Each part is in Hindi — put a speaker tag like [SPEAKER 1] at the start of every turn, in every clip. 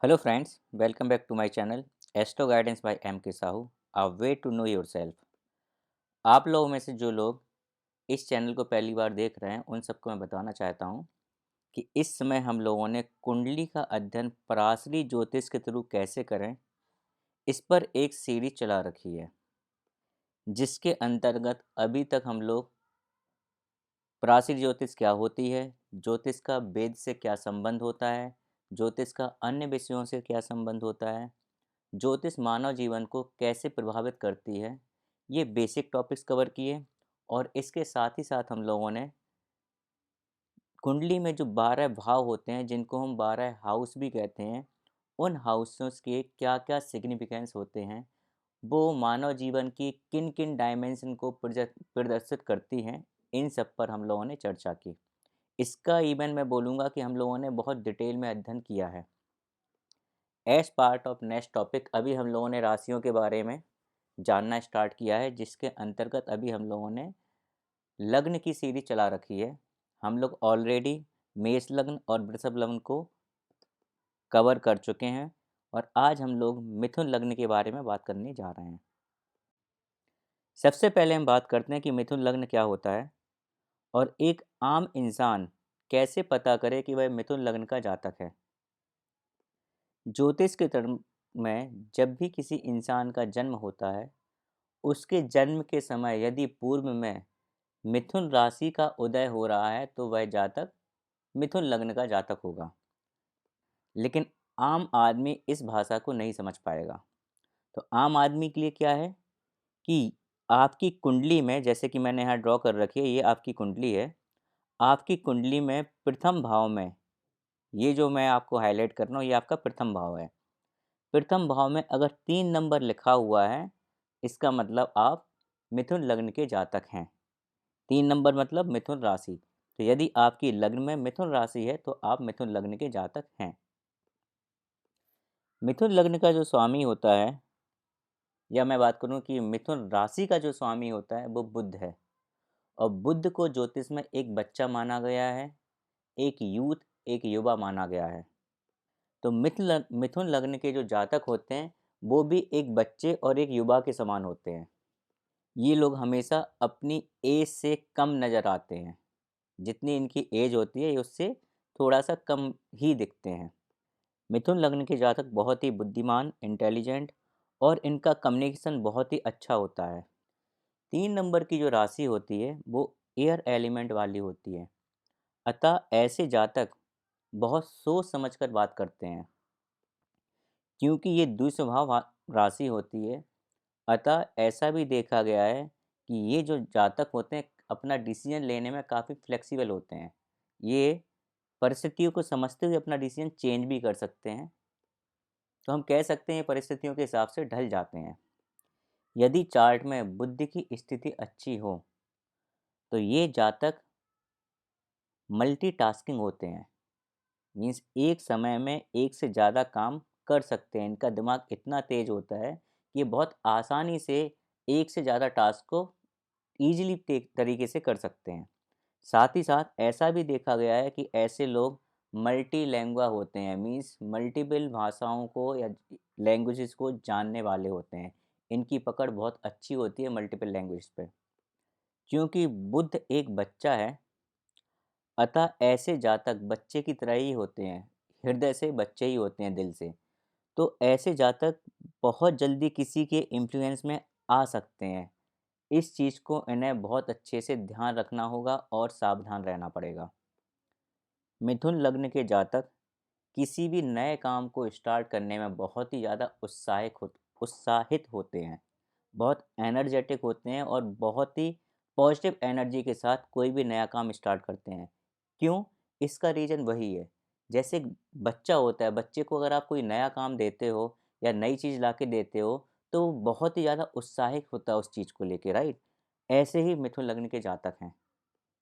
[SPEAKER 1] Hello friends, welcome back to my channel Astro Guidance by M K Sahu. A way to know yourself. आप लोगों में से जो लोग इस चैनल को पहली बार देख रहे हैं उन सबको मैं बताना चाहता हूं कि इस समय हम लोगों ने कुंडली का अध्ययन पराशरी ज्योतिष के थ्रू कैसे करें, इस पर एक सीरीज चला रखी है, जिसके अंतर्गत अभी तक हम लोग पराशरी ज्योतिष क्या होती है, ज्योतिष का वेद से क्या संबंध होता है, ज्योतिष का अन्य विषयों से क्या संबंध होता है, ज्योतिष मानव जीवन को कैसे प्रभावित करती है, ये बेसिक टॉपिक्स कवर किए। और इसके साथ ही साथ हम लोगों ने कुंडली में जो 12 भाव होते हैं, जिनको हम 12 हाउस भी कहते हैं, उन हाउसेस के क्या क्या सिग्निफिकेंस होते हैं, वो मानव जीवन की किन किन डायमेंशन को प्रदर्शित करती हैं, इन सब पर हम लोगों ने चर्चा की। इसका इवन मैं बोलूँगा कि हम लोगों ने बहुत डिटेल में अध्ययन किया है। As part of next topic अभी हम लोगों ने राशियों के बारे में जानना स्टार्ट किया है, जिसके अंतर्गत अभी हम लोगों ने लग्न की सीरीज चला रखी है। हम लोग ऑलरेडी मेष लग्न और वृषभ लग्न को कवर कर चुके हैं और आज हम लोग मिथुन लग्न के बारे में बात करने जा रहे हैं। सबसे पहले हम बात करते हैं कि मिथुन लग्न क्या होता है और एक आम इंसान कैसे पता करे कि वह मिथुन लग्न का जातक है। ज्योतिष के term में जब भी किसी इंसान का जन्म होता है, उसके जन्म के समय यदि पूर्व में मिथुन राशि का उदय हो रहा है तो वह जातक मिथुन लग्न का जातक होगा। लेकिन आम आदमी इस भाषा को नहीं समझ पाएगा। तो आम आदमी के लिए क्या है कि आपकी कुंडली में, जैसे कि मैंने यहाँ ड्रॉ कर रखी है, ये आपकी कुंडली है। आपकी कुंडली में प्रथम भाव में, ये जो मैं आपको हाईलाइट कर रहा हूँ, ये आपका प्रथम भाव है। प्रथम भाव में अगर 3 नंबर लिखा हुआ है, इसका मतलब आप मिथुन लग्न के जातक हैं। 3 नंबर मतलब मिथुन राशि। तो यदि आपकी लग्न में मिथुन राशि है तो आप मिथुन लग्न के जातक हैं। मिथुन लग्न का जो स्वामी होता है, या मैं बात करूं कि मिथुन राशि का जो स्वामी होता है, वो बुध है। और बुध को ज्योतिष में एक बच्चा माना गया है, एक यूथ, एक युवा माना गया है। तो मिथुन लग्न के जो जातक होते हैं, वो भी एक बच्चे और एक युवा के समान होते हैं। ये लोग हमेशा अपनी एज से कम नज़र आते हैं। जितनी इनकी एज होती है, ये उससे थोड़ा सा कम ही दिखते हैं। मिथुन लग्न के जातक बहुत ही बुद्धिमान, इंटेलिजेंट और इनका कम्युनिकेशन बहुत ही अच्छा होता है। 3 नंबर की जो राशि होती है वो एयर एलिमेंट वाली होती है। अतः ऐसे जातक बहुत सोच समझकर बात करते हैं, क्योंकि ये द्विस्वभाव राशि होती है। अतः ऐसा भी देखा गया है कि ये जो जातक होते हैं, अपना डिसीजन लेने में काफ़ी फ्लेक्सिबल होते हैं। ये परिस्थितियों को समझते हुए अपना डिसीजन चेंज भी कर सकते हैं। तो हम कह सकते हैं परिस्थितियों के हिसाब से ढल जाते हैं। यदि चार्ट में बुद्धि की स्थिति अच्छी हो तो ये जातक मल्टीटास्किंग होते हैं। मीन्स एक समय में एक से ज़्यादा काम कर सकते हैं। इनका दिमाग इतना तेज होता है कि ये बहुत आसानी से एक से ज़्यादा टास्क को ईजिली तरीके से कर सकते हैं। साथ ही साथ ऐसा भी देखा गया है कि ऐसे लोग मल्टी लैंग्वा होते हैं। मीन्स मल्टीपल भाषाओं को या लैंग्वेजेस को जानने वाले होते हैं। इनकी पकड़ बहुत अच्छी होती है मल्टीपल लैंग्वेज पे। क्योंकि बुध एक बच्चा है, अतः ऐसे जातक बच्चे की तरह ही होते हैं। हृदय से बच्चे ही होते हैं, दिल से। तो ऐसे जातक बहुत जल्दी किसी के इन्फ्लुएंस में आ सकते हैं। इस चीज़ को इन्हें बहुत अच्छे से ध्यान रखना होगा और सावधान रहना पड़ेगा। मिथुन लग्न के जातक किसी भी नए काम को स्टार्ट करने में बहुत ही ज़्यादा उत्साहित होते हैं, बहुत एनर्जेटिक होते हैं और बहुत ही पॉजिटिव एनर्जी के साथ कोई भी नया काम स्टार्ट करते हैं। क्यों? इसका रीज़न वही है। जैसे एक बच्चा होता है, बच्चे को अगर आप कोई नया काम देते हो या नई चीज़ ला के देते हो, तो वो बहुत ही ज़्यादा उत्साहित होता है उस चीज़ को लेके, राइट? ऐसे ही मिथुन लग्न के जातक हैं।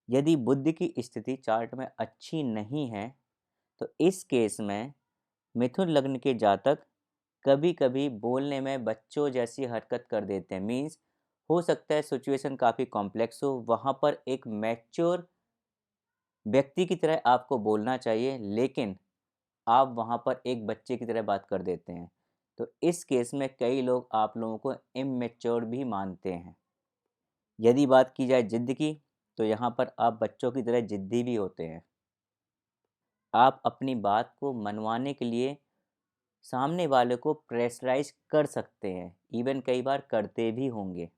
[SPEAKER 1] यदि बुद्धि की स्थिति चार्ट में अच्छी नहीं है, तो इस केस में मिथुन लग्न के जातक कभी-कभी बोलने में बच्चों जैसी हरकत कर देते हैं। मीन्स हो सकता है सिचुएशन काफ़ी कॉम्प्लेक्स हो, वहाँ पर एक मैच्योर व्यक्ति की तरह आपको बोलना चाहिए, लेकिन आप वहाँ पर एक बच्चे की तरह बात कर देते हैं। तो इस केस में कई लोग आप लोगों को इमैच्योर भी मानते हैं। यदि बात की जाए ज़िद की, तो यहाँ पर आप बच्चों की तरह ज़िद्दी भी होते हैं। आप अपनी बात को मनवाने के लिए सामने वाले को प्रेशराइज़ कर सकते हैं, इवन कई बार करते भी होंगे।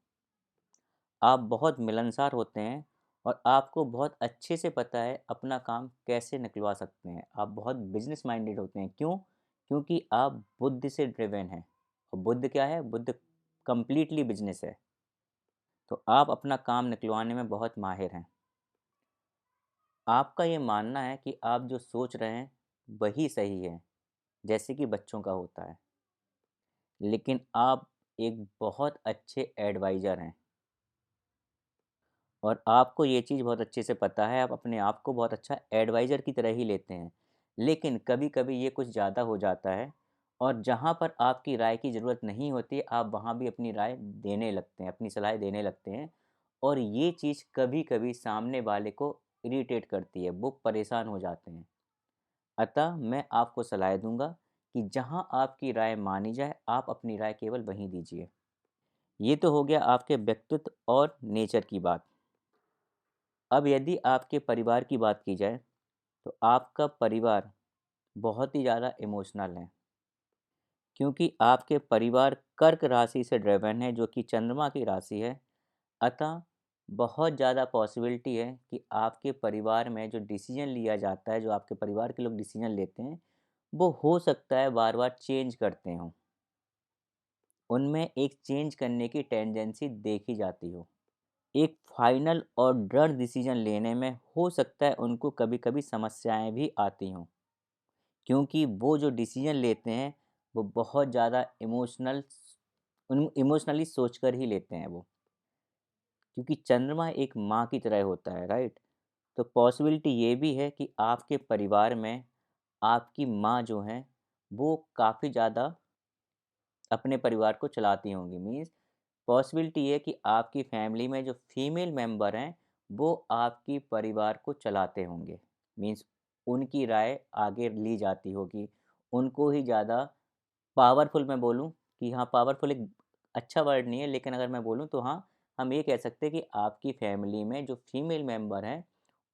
[SPEAKER 1] आप बहुत मिलनसार होते हैं और आपको बहुत अच्छे से पता है अपना काम कैसे निकलवा सकते हैं। आप बहुत बिज़नेस माइंडेड होते हैं। क्यों? क्योंकि आप बुद्धि से ड्रिवन हैं और बुद्ध क्या है? बुद्ध कंप्लीटली बिज़नेस है। तो आप अपना काम निकलवाने में बहुत माहिर हैं। आपका ये मानना है कि आप जो सोच रहे हैं वही सही है, जैसे कि बच्चों का होता है। लेकिन आप एक बहुत अच्छे एडवाइज़र हैं और आपको ये चीज़ बहुत अच्छे से पता है, आप अपने आप को बहुत अच्छा एडवाइज़र की तरह ही लेते हैं। लेकिन कभी-कभी ये कुछ ज़्यादा हो जाता है और जहाँ पर आपकी राय की ज़रूरत नहीं होती, आप वहाँ भी अपनी राय देने लगते हैं, अपनी सलाह देने लगते हैं और ये चीज़ कभी-कभी सामने वाले को इरिटेट करती है, वो परेशान हो जाते हैं। अतः मैं आपको सलाह दूँगा कि जहाँ आपकी राय मानी जाए, आप अपनी राय केवल वहीं दीजिए। ये तो हो गया आपके व्यक्तित्व और नेचर की बात। अब यदि आपके परिवार की बात की जाए, तो आपका परिवार बहुत ही ज़्यादा इमोशनल है, क्योंकि आपके परिवार कर्क राशि से ड्रिवन है, जो कि चंद्रमा की राशि है। अतः बहुत ज़्यादा पॉसिबिलिटी है कि आपके परिवार में जो डिसीज़न लिया जाता है, जो आपके परिवार के लोग डिसीज़न लेते हैं, वो हो सकता है बार-बार चेंज करते हों। उनमें एक चेंज करने की टेंडेंसी देखी जाती हो। एक फाइनल और दृढ़ डिसीजन लेने में हो सकता है उनको कभी-कभी समस्याएँ भी आती हों, क्योंकि वो जो डिसीजन लेते हैं, वो बहुत ज़्यादा इमोशनली सोचकर ही लेते हैं वो। क्योंकि चंद्रमा एक माँ की तरह होता है, राइट? तो पॉसिबिलिटी ये भी है कि आपके परिवार में आपकी माँ जो हैं, वो काफ़ी ज़्यादा अपने परिवार को चलाती होंगी। मीन्स पॉसिबिलिटी ये है कि आपकी फैमिली में जो फीमेल मेंबर हैं, वो आपकी परिवार को चलाते होंगे। मीन्स उनकी राय आगे ली जाती होगी। उनको ही ज़्यादा पावरफुल मैं बोलूँ कि हाँ, पावरफुल एक अच्छा वर्ड नहीं है, लेकिन अगर मैं बोलूँ तो हाँ, हम ये कह सकते हैं कि आपकी फैमिली में जो फीमेल मेंबर हैं,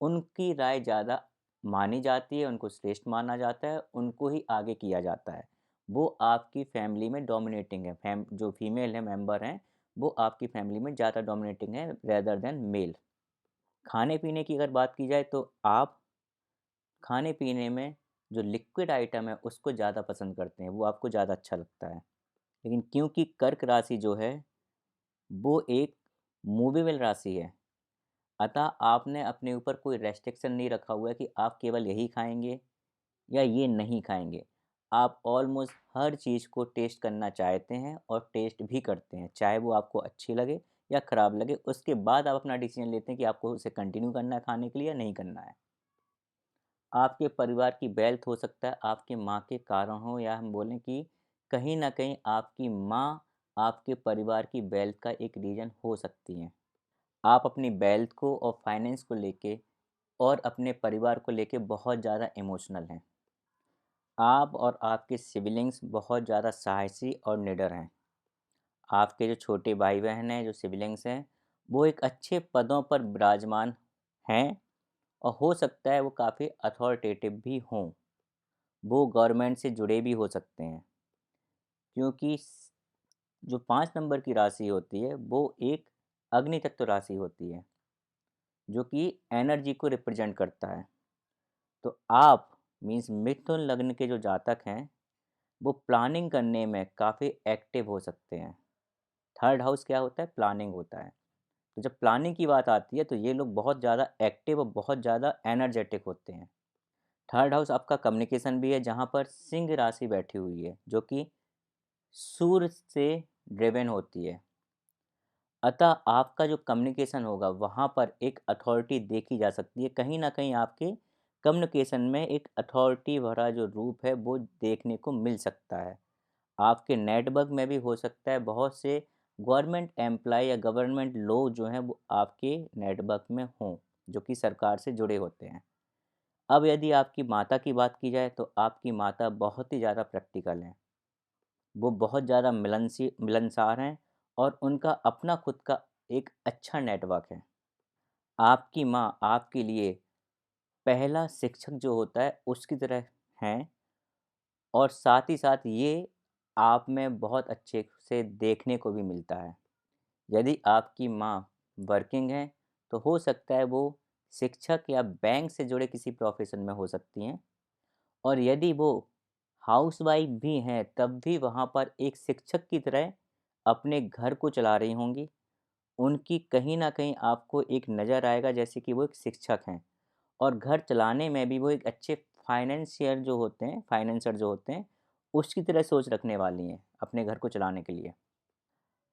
[SPEAKER 1] उनकी राय ज़्यादा मानी जाती है, उनको श्रेष्ठ माना जाता है, उनको ही आगे किया जाता है। वो आपकी फैमिली में डोमिनेटिंग है, जो फीमेल है मेंबर हैं, वो आपकी फैमिली में ज़्यादा डोमिनेटिंग है रेदर देन मेल। खाने-पीने की अगर बात की जाए तो आप खाने-पीने में जो लिक्विड आइटम है उसको ज़्यादा पसंद करते हैं, वो आपको ज़्यादा अच्छा लगता है। लेकिन क्योंकि कर्क राशि जो है, वो एक मूवेबल राशि है, अतः आपने अपने ऊपर कोई रेस्ट्रिक्शन नहीं रखा हुआ है कि आप केवल यही खाएँगे या ये नहीं खाएँगे। आप ऑलमोस्ट हर चीज़ को टेस्ट करना चाहते हैं और टेस्ट भी करते हैं, चाहे वो आपको अच्छी लगे या खराब लगे, उसके बाद आप अपना डिसीज़न लेते हैं कि आपको उसे कंटिन्यू करना है खाने के लिए या नहीं करना है। आपके परिवार की वेल्थ हो सकता है आपकी माँ के कारण हो, या हम बोलें कि कहीं न कहीं आपकी माँ आपके परिवार की वेल्थ का एक रीज़न हो सकती हैं। आप अपनी वेल्थ को और फाइनेंस को लेके और अपने परिवार को लेके बहुत ज़्यादा इमोशनल हैं। आप और आपके सिबलिंग्स बहुत ज़्यादा साहसी और निडर हैं। आपके जो छोटे भाई-बहन हैं, जो सिबलिंग्स हैं, वो एक अच्छे पदों पर विराजमान हैं और हो सकता है वो काफ़ी अथॉरिटेटिव भी हों। वो गवर्नमेंट से जुड़े भी हो सकते हैं, क्योंकि जो 5 नंबर की राशि होती है, वो एक अग्नि तत्व राशि होती है, जो कि एनर्जी को रिप्रेजेंट करता है। तो आप मीन्स मिथुन लग्न के जो जातक हैं, वो प्लानिंग करने में काफ़ी एक्टिव हो सकते हैं। थर्ड हाउस क्या होता है? प्लानिंग होता है। तो जब प्लानिंग की बात आती है, तो ये लोग बहुत ज़्यादा एक्टिव और बहुत ज़्यादा एनर्जेटिक होते हैं। थर्ड हाउस आपका कम्युनिकेशन भी है, जहाँ पर सिंह राशि बैठी हुई है, जो कि सूर्य से ड्रिवन होती है। अतः आपका जो कम्युनिकेशन होगा, वहाँ पर एक अथॉरिटी देखी जा सकती है। कहीं न कहीं आपके कम्युनिकेशन में एक अथॉरिटी भरा जो रूप है, वो देखने को मिल सकता है। आपके नेटवर्क में भी हो सकता है बहुत से गवर्नमेंट एम्प्लॉयी या गवर्नमेंट लोग जो हैं, वो आपके नेटवर्क में हों, जो कि सरकार से जुड़े होते हैं। अब यदि आपकी माता की बात की जाए तो आपकी माता बहुत ही ज़्यादा प्रैक्टिकल हैं। वो बहुत ज़्यादा मिलनसार हैं और उनका अपना खुद का एक अच्छा नेटवर्क है। आपकी माँ आपके लिए पहला शिक्षक जो होता है उसकी तरह हैं और साथ ही साथ ये आप में बहुत अच्छे से देखने को भी मिलता है। यदि आपकी माँ वर्किंग है तो हो सकता है वो शिक्षक या बैंक से जुड़े किसी प्रोफ़ेशन में हो सकती हैं और यदि वो हाउसवाइफ़ भी हैं तब भी वहाँ पर एक शिक्षक की तरह अपने घर को चला रही होंगी। उनकी कहीं न कहीं आपको एक नज़र आएगा जैसे कि वो एक शिक्षक हैं और घर चलाने में भी वो एक अच्छे फाइनेंसर जो होते हैं, उसकी तरह सोच रखने वाली हैं अपने घर को चलाने के लिए।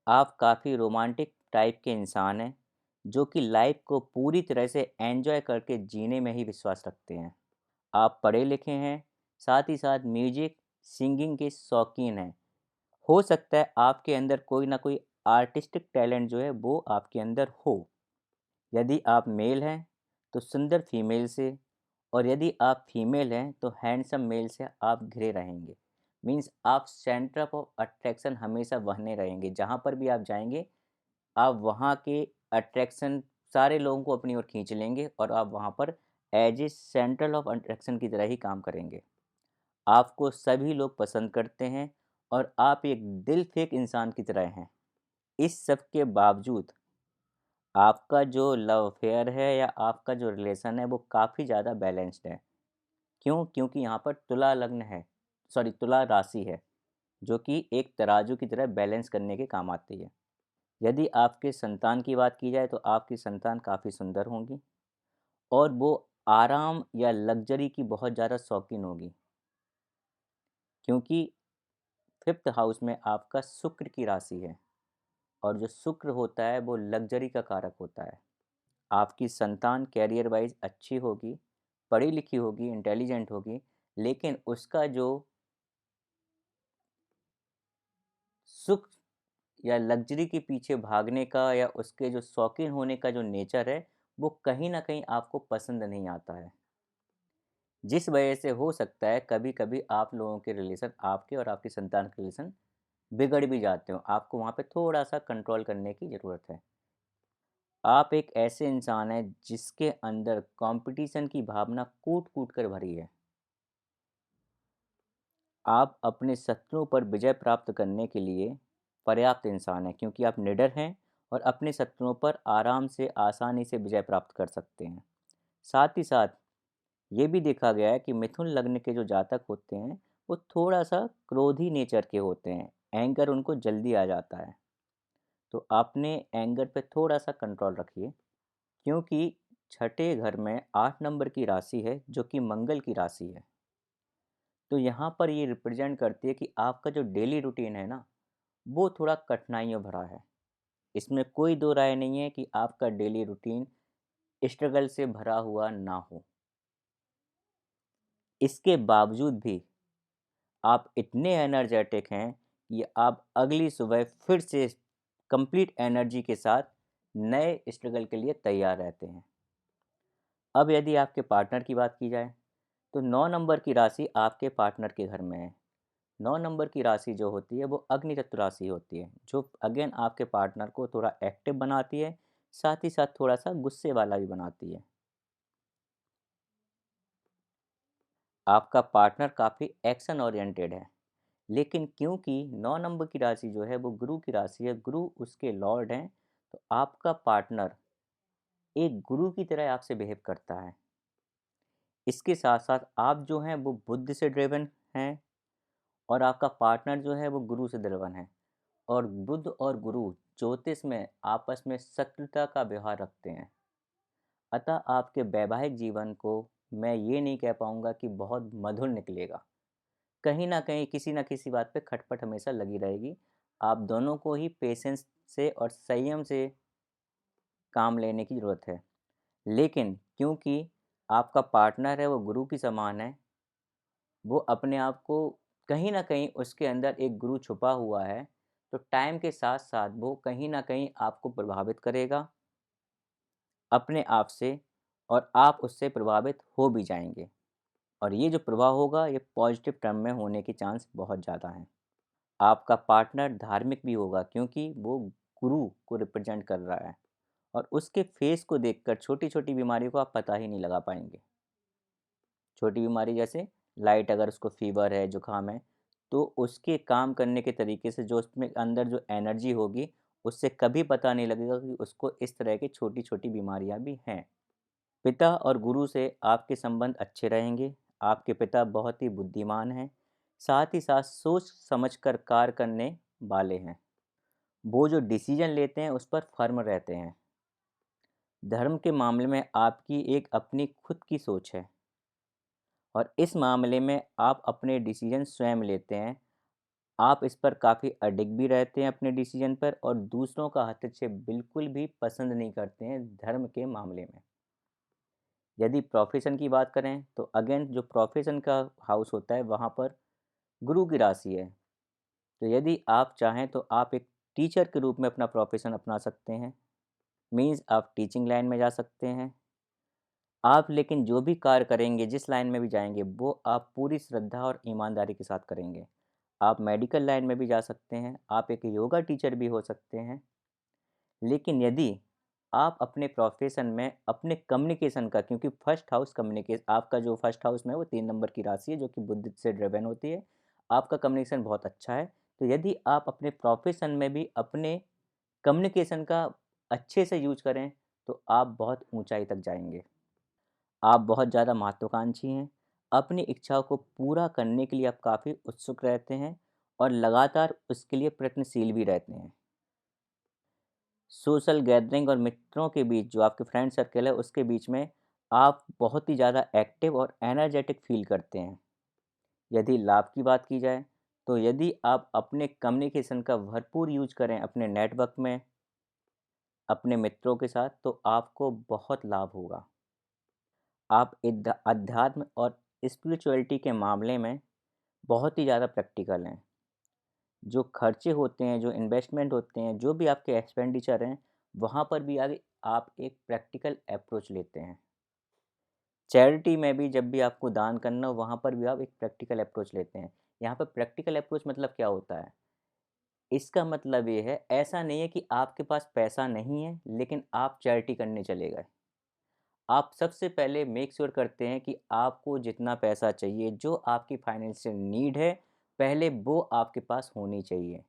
[SPEAKER 1] आप काफ़ी रोमांटिक टाइप के इंसान हैं, जो कि लाइफ़ को पूरी तरह से एन्जॉय करके जीने में ही विश्वास रखते हैं। आप पढ़े लिखे हैं, साथ ही साथ म्यूज़िक, सिंगिंग के शौकीन हैं। हो सकता है आपके अंदर कोई ना कोई आर्टिस्टिक टैलेंट जो है वो आपके अंदर हो। यदि आप मेल हैं तो सुंदर फीमेल से और यदि आप फीमेल हैं तो हैंडसम मेल से आप घिरे रहेंगे। मीन्स आप सेंटर ऑफ अट्रैक्शन हमेशा बने रहेंगे। जहाँ पर भी आप जाएँगे, आप वहाँ के अट्रैक्शन सारे लोगों को अपनी ओर खींच लेंगे और आप वहाँ पर as a central of attraction की तरह ही काम करेंगे। आपको सभी लोग पसंद करते हैं और आप एक दिल फेंक इंसान की तरह हैं। इस सब के बावजूद आपका जो लव अफेयर है या आपका जो रिलेशन है वो काफ़ी ज़्यादा बैलेंस्ड है। क्यों? क्योंकि यहाँ पर तुला लग्न है, सॉरी तुला राशि है, जो कि एक तराजू की तरह बैलेंस करने के काम आती है। यदि आपके संतान की बात की जाए तो आपकी संतान काफ़ी सुंदर होंगी और वो आराम या लग्ज़री की बहुत ज़्यादा शौकीन होगी, क्योंकि 5th हाउस में आपका शुक्र की राशि है और जो शुक्र होता है वो लग्ज़री का कारक होता है। आपकी संतान करियर वाइज़ अच्छी होगी, पढ़ी लिखी होगी, इंटेलिजेंट होगी, लेकिन उसका जो सुख या लग्ज़री के पीछे भागने का या उसके जो शौकीन होने का जो नेचर है, वो कहीं न कहीं आपको पसंद नहीं आता है। जिस वजह से हो सकता है कभी-कभी आप लोगों के रिलेशन आपके और आपकी संतान के रिलेशन बिगड़ भी जाते हों। आपको वहाँ पे थोड़ा-सा कंट्रोल करने की ज़रूरत है। आप एक ऐसे इंसान हैं जिसके अंदर कॉम्पिटिशन की भावना कूट-कूट कर भरी है। आप अपने शत्रुओं पर विजय प्राप्त करने के लिए पर्याप्त इंसान हैं, क्योंकि आप निडर हैं और अपने शत्रुओं पर आराम से आसानी से विजय प्राप्त कर सकते हैं। साथ ही साथ ये भी देखा गया है कि मिथुन लग्न के जो जातक होते हैं वो थोड़ा सा क्रोधी नेचर के होते हैं। एंगर उनको जल्दी आ जाता है, तो आपने एंगर पे थोड़ा सा कंट्रोल रखिए, क्योंकि छठे घर में 8 नंबर की राशि है जो कि मंगल की राशि है। तो यहाँ पर ये रिप्रेजेंट करती है कि आपका जो डेली रूटीन है ना, वो थोड़ा कठिनाइयों भरा है। इसमें कोई दो राय नहीं है कि आपका डेली रूटीन स्ट्रगल से भरा हुआ ना हो। इसके बावजूद भी आप इतने एनर्जेटिक हैं कि आप अगली सुबह फिर से कंप्लीट एनर्जी के साथ नए स्ट्रगल के लिए तैयार रहते हैं। अब यदि आपके पार्टनर की बात की जाए तो 9 नंबर की राशि आपके पार्टनर के घर में है। 9 नंबर की राशि जो होती है वो अग्नि तत्व राशि होती है, जो अगेन आपके पार्टनर को थोड़ा एक्टिव बनाती है, साथ ही साथ थोड़ा सा गुस्से वाला भी बनाती है। आपका पार्टनर काफ़ी एक्शन ओरिएंटेड है, लेकिन क्योंकि 9 नंबर की राशि जो है वो गुरु की राशि है, गुरु उसके लॉर्ड हैं, तो आपका पार्टनर एक गुरु की तरह आपसे बिहेव करता है। इसके साथ साथ आप जो हैं वो बुद्धि से ड्रिवन हैं और आपका पार्टनर जो है वो गुरु से ड्रिवन है। और बुध और गुरु ज्योतिष में आपस में शत्रुता का व्यवहार रखते हैं। अतः आपके वैवाहिक जीवन को मैं ये नहीं कह पाऊँगा कि बहुत मधुर निकलेगा। कहीं न कहीं किसी न किसी बात पे खटपट हमेशा लगी रहेगी। आप दोनों को ही पेशेंस से और संयम से काम लेने की ज़रूरत है। लेकिन क्योंकि आपका पार्टनर है वो गुरु की समान है, वो अपने आप को कहीं न कहीं उसके अंदर एक गुरु छुपा हुआ है, तो टाइम के साथ-साथ वो कहीं न कहीं आपको प्रभावित करेगा अपने आप से और आप उससे प्रभावित हो भी जाएंगे। और ये जो प्रभाव होगा ये पॉजिटिव टर्म में होने की चांस बहुत ज़्यादा हैं। आपका पार्टनर धार्मिक भी होगा क्योंकि वो गुरु को रिप्रेजेंट कर रहा है, और उसके फेस को देखकर छोटी छोटी बीमारियों को आप पता ही नहीं लगा पाएंगे। छोटी बीमारी जैसे लाइट, अगर उसको फीवर है, जुकाम है, तो उसके काम करने के तरीके से जो उसमें अंदर जो एनर्जी होगी, उससे कभी पता नहीं लगेगा कि उसको इस तरह की छोटी छोटी बीमारियां भी हैं। पिता और गुरु से आपके संबंध अच्छे रहेंगे। आपके पिता बहुत ही बुद्धिमान हैं, साथ ही साथ सोच समझकर कार्य करने वाले हैं। वो जो डिसीजन लेते हैं उस पर फर्म रहते हैं। धर्म के मामले में आपकी एक अपनी खुद की सोच है, और इस मामले में आप अपने डिसीजन स्वयं लेते हैं। आप इस पर काफ़ी अडिग भी रहते हैं अपने डिसीजन पर, और दूसरों का हस्तक्षेप बिल्कुल भी पसंद नहीं करते हैं धर्म के मामले में। यदि प्रोफेशन की बात करें तो अगेन जो प्रोफेशन का हाउस होता है वहाँ पर गुरु की राशि है। तो यदि आप चाहें तो आप एक टीचर के रूप में अपना प्रोफेशन अपना सकते हैं। मीन्स आप टीचिंग लाइन में जा सकते हैं। आप लेकिन जो भी कार्य करेंगे, जिस लाइन में भी जाएंगे, वो आप पूरी श्रद्धा और ईमानदारी के साथ करेंगे। आप मेडिकल लाइन में भी जा सकते हैं, आप एक योगा टीचर भी हो सकते हैं। लेकिन यदि आप अपने प्रोफेशन में अपने कम्युनिकेशन का, क्योंकि फर्स्ट हाउस कम्युनिकेशन, आपका जो फर्स्ट हाउस में वो 3 नंबर की राशि है जो कि बुद्धि से ड्रिवन होती है। आपका कम्युनिकेशन बहुत अच्छा है, तो यदि आप अपने प्रोफेशन में भी अपने कम्युनिकेशन का अच्छे से यूज करें तो आप बहुत ऊंचाई तक जाएंगे। आप बहुत ज़्यादा महत्वाकांक्षी हैं। अपनी इच्छाओं को पूरा करने के लिए आप काफ़ी उत्सुक रहते हैं, और लगातार उसके लिए प्रयत्नशील भी रहते हैं। सोशल गैदरिंग और मित्रों के बीच, जो आपके फ्रेंड सर्कल है उसके बीच में, आप बहुत ही ज़्यादा एक्टिव और एनर्जेटिक फील करते हैं। यदि लाभ की बात की जाए तो यदि आप अपने कम्युनिकेशन का भरपूर यूज करें अपने नेटवर्क में, अपने मित्रों के साथ, तो आपको बहुत लाभ होगा। आप अध्यात्म और स्पिरिचुअलिटी के मामले में बहुत ही ज़्यादा प्रैक्टिकल हैं। जो खर्चे होते हैं, जो इन्वेस्टमेंट होते हैं, जो भी आपके एक्सपेंडिचर हैं, वहाँ पर भी आप एक प्रैक्टिकल अप्रोच लेते हैं। चैरिटी में भी जब भी आपको दान करना हो, वहाँ पर भी आप एक प्रैक्टिकल अप्रोच लेते हैं। यहाँ पर प्रैक्टिकल अप्रोच मतलब क्या होता है? इसका मतलब ये है, ऐसा नहीं है कि आपके पास पैसा नहीं है लेकिन आप चैरिटी करने चले गए। आप सबसे पहले मेक श्योर करते हैं कि आपको जितना पैसा चाहिए, जो आपकी फाइनेंशियल नीड है, पहले वो आपके पास होनी चाहिए।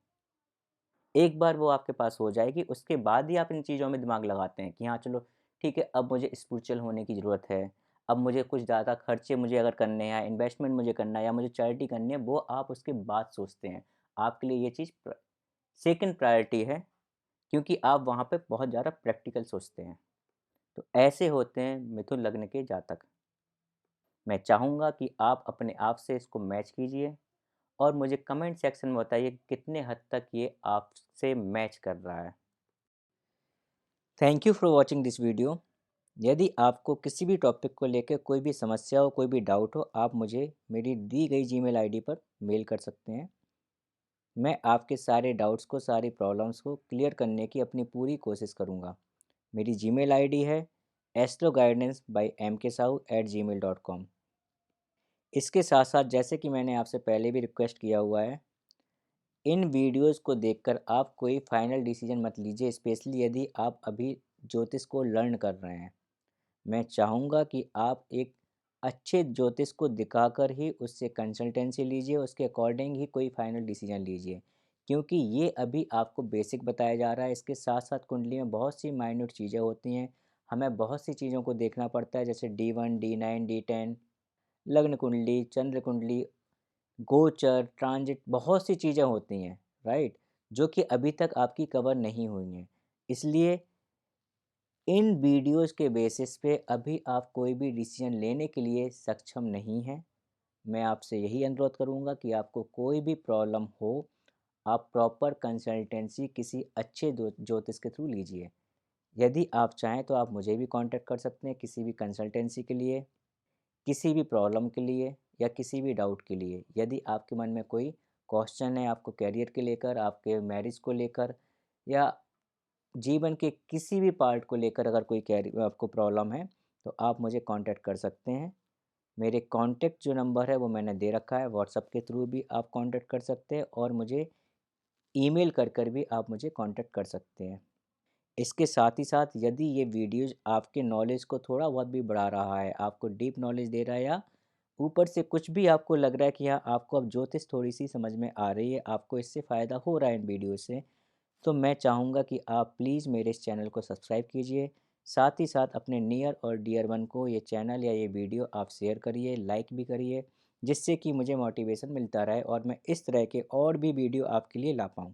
[SPEAKER 1] एक बार वो आपके पास हो जाएगी, उसके बाद ही आप इन चीज़ों में दिमाग लगाते हैं कि हाँ चलो ठीक है, अब मुझे स्पिरिचुअल होने की ज़रूरत है। अब मुझे कुछ ज़्यादा खर्चे मुझे अगर करने हैं, इन्वेस्टमेंट मुझे करना है, या मुझे चैरिटी करनी है, वो आप उसके बाद सोचते हैं। आपके लिए ये चीज़ सेकंड प्रायोरिटी है, क्योंकि आप वहाँ पे बहुत ज़्यादा प्रैक्टिकल सोचते हैं। तो ऐसे होते हैं मिथुन लग्न के जातक। मैं चाहूँगा कि आप अपने आप से इसको मैच कीजिए, और मुझे कमेंट सेक्शन में बताइए कितने हद तक ये आपसे मैच कर रहा है। Thank you for watching this video. यदि आपको किसी भी टॉपिक को लेकर कोई भी समस्या हो, कोई भी डाउट हो, आप मुझे मेरी दी गई जीमेल आईडी पर मेल कर सकते हैं। मैं आपके सारे डाउट्स को, सारी प्रॉब्लम्स को क्लियर करने की अपनी पूरी कोशिश करूँगा। मेरी जीमेल आईडी है astroguidance@mksahu@gmail.com। इसके साथ साथ, जैसे कि मैंने आपसे पहले भी रिक्वेस्ट किया हुआ है, इन वीडियोस को देखकर आप कोई फाइनल डिसीजन मत लीजिए, स्पेशली यदि आप अभी ज्योतिष को लर्न कर रहे हैं। मैं चाहूँगा कि आप एक अच्छे ज्योतिष को दिखाकर ही उससे कंसल्टेंसी लीजिए, उसके अकॉर्डिंग ही कोई फाइनल डिसीजन लीजिए, क्योंकि ये अभी आपको बेसिक बताया जा रहा है। इसके साथ साथ कुंडली में बहुत सी माइन्यूट चीज़ें होती हैं, हमें बहुत सी चीज़ों को देखना पड़ता है, जैसे D1, D9, D10, लग्न कुंडली, चंद्र कुंडली, गोचर, ट्रांजिट, बहुत सी चीज़ें होती हैं, राइट, जो कि अभी तक आपकी कवर नहीं हुई हैं। इसलिए इन वीडियोज़ के बेसिस पे अभी आप कोई भी डिसीजन लेने के लिए सक्षम नहीं हैं। मैं आपसे यही अनुरोध करूँगा कि आपको कोई भी प्रॉब्लम हो, आप प्रॉपर कंसल्टेंसी किसी अच्छे ज्योतिष के थ्रू लीजिए। यदि आप चाहें तो आप मुझे भी कांटेक्ट कर सकते हैं किसी भी कंसल्टेंसी के लिए, किसी भी प्रॉब्लम के लिए, या किसी भी डाउट के लिए। यदि आपके मन में कोई क्वेश्चन है, आपको करियर के लेकर, आपके मैरिज को लेकर, या जीवन के किसी भी पार्ट को लेकर अगर कोई आपको प्रॉब्लम है, तो आप मुझे कांटेक्ट कर सकते हैं। मेरे कॉन्टैक्ट जो नंबर है वो मैंने दे रखा है, व्हाट्सएप के थ्रू भी आप कांटेक्ट कर सकते हैं और मुझे ईमेल कर भी आप मुझे कांटेक्ट कर सकते हैं। इसके साथ ही साथ यदि ये वीडियोज़ आपके नॉलेज को थोड़ा बहुत भी बढ़ा रहा है, आपको डीप नॉलेज दे रहा है या ऊपर से कुछ भी आपको लग रहा है कि हाँ, आपको अब ज्योतिष थोड़ी-सी समझ में आ रही है, आपको इससे फ़ायदा हो रहा है इन वीडियो से, तो मैं चाहूँगा कि आप प्लीज़ मेरे इस चैनल को सब्सक्राइब कीजिए। साथ ही साथ अपने नियर और डियर वन को ये चैनल या ये वीडियो आप शेयर करिए, लाइक भी करिए, जिससे कि मुझे मोटिवेशन मिलता रहे और मैं इस तरह के और भी वीडियो आपके लिए ला पाऊँ।